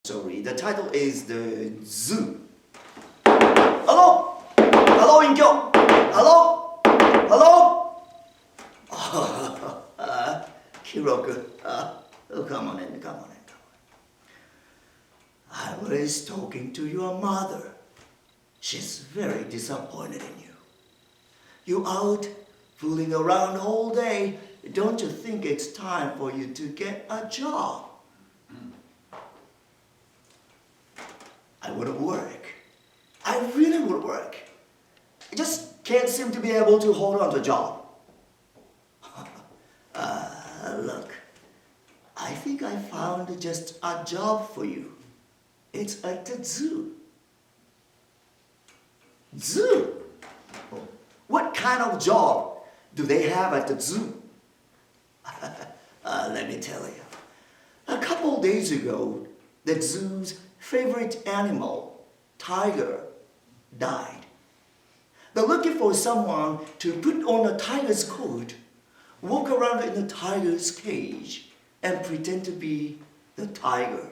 Sorry, the title is the Zoo. Hello? Hello, Inkyo? Hello? Hello? Kiroku, come on in. I was talking to your mother. She's very disappointed in you. You out fooling around all day. Don't you think it's time for you to get a job? I would work. I really would work. I just can't seem to be able to hold on to a job. Look, I think I found just a job for you. It's at the zoo. Zoo? What kind of job do they have at the zoo? Let me tell you. A couple days ago, the zoo's favorite animal, tiger, died. They're looking for someone to put on a tiger's coat, walk around in the tiger's cage, and pretend to be the tiger.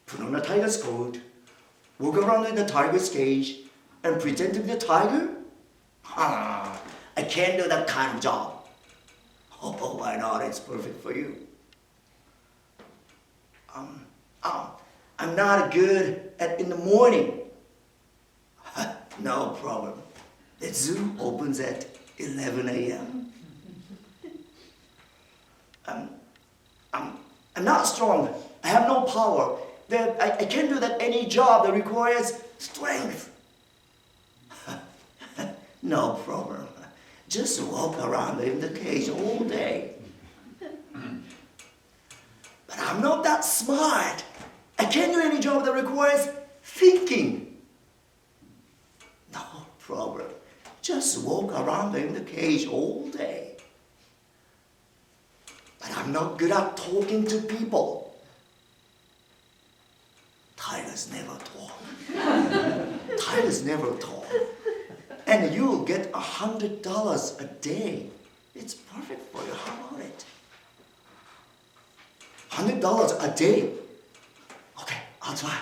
Put on a tiger's coat, walk around in the tiger's cage, and pretend to be the tiger? I can't do that kind of job. Oh, why not? It's perfect for you. I'm not good at in the morning. No problem. The zoo opens at 11 a.m. I'm not strong. I have no power. I can't do that any job that requires strength. No problem. Just walk around in the cage all day. But I'm not that smart. I can't do any job that requires thinking. No problem. Just walk around in the cage all day. But I'm not good at talking to people. Tigers never talk. Tigers never talk. And you'll get $100 a day. It's perfect for you. How about it? $100 a day. Okay, I'll try.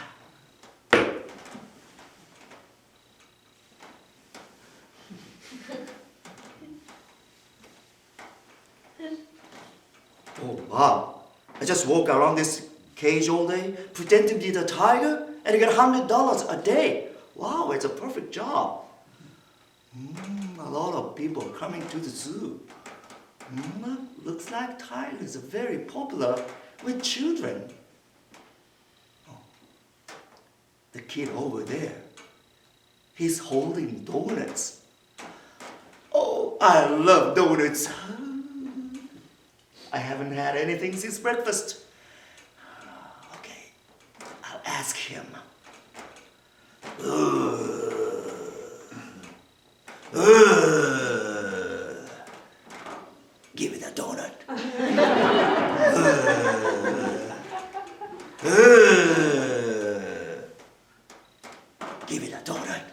Oh, wow. I just walk around this cage all day, pretend to be the tiger, and I get $100 a day. Wow, it's a perfect job. A lot of people are coming to the zoo. Looks like tigers are very popular with children. Oh, the kid over there, he's holding donuts. Oh, I love donuts. I haven't had anything since breakfast. Okay, I'll ask him. Give me that donut. Give me that donut.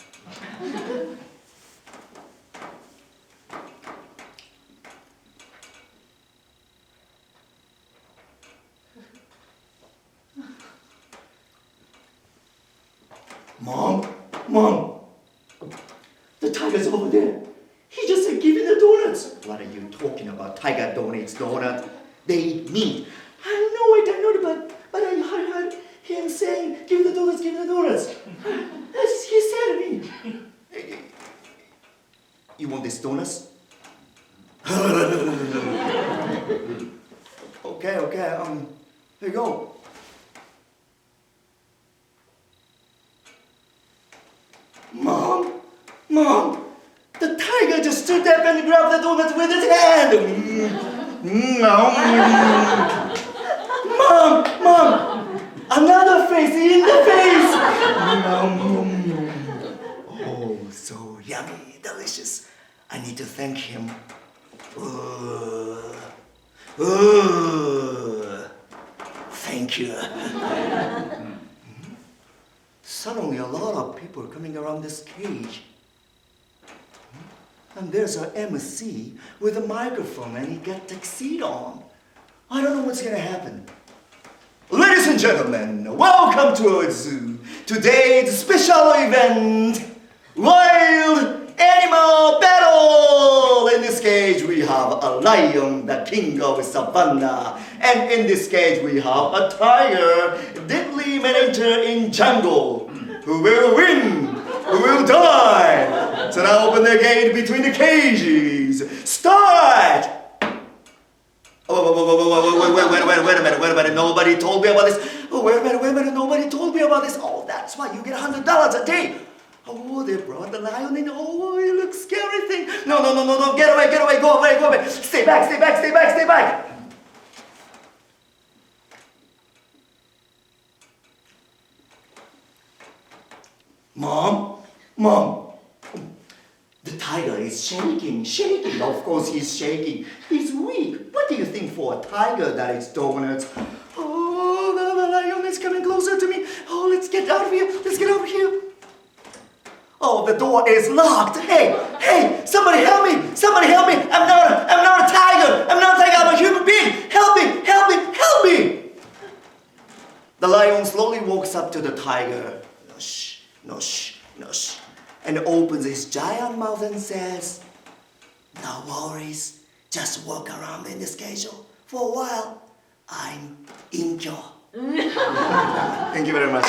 Mom, the tiger's over there. He just said, give me the donuts. What are you talking about? Tiger donuts, donut. They eat meat. I know it, but I heard him saying, give me the donuts, give me the donuts. He said to me. You want these donuts? Okay, here you go. Mom, the tiger just stood up and grabbed the donut with his hand. Mom, another face in the face. Oh, so yummy, delicious. I need to thank him. Thank you. Suddenly, a lot of people are coming around this cage. And there's an MC with a microphone and he got tuxedo on. I don't know what's gonna happen. Ladies and gentlemen, welcome to our zoo. Today's special event, Wild Animal Battle! In this cage we have a lion, the king of savannah. And in this cage we have a tiger, deadly manager in jungle. Who will win? Who will die? So now open the gate between the cages. Start! Wait a minute, nobody told me about this. Oh, wait a minute, nobody told me about this. Oh, that's why you get $100 a day. Oh, they brought the lion in. Oh, it looks scary thing. No, get away, go away. Stay back. Mom, the tiger is shaking. Of course he's shaking. He's weak. What do you think for a tiger that is donuts? Oh, the lion is coming closer to me. Oh, let's get out of here. Oh, the door is locked. Hey, somebody help me. I'm not a tiger. I'm a human being. Help me. The lion slowly walks up to the tiger. Nosh. And opens his giant mouth and says, no worries, just walk around in this cage for a while. I'm enjoy. Thank you very much.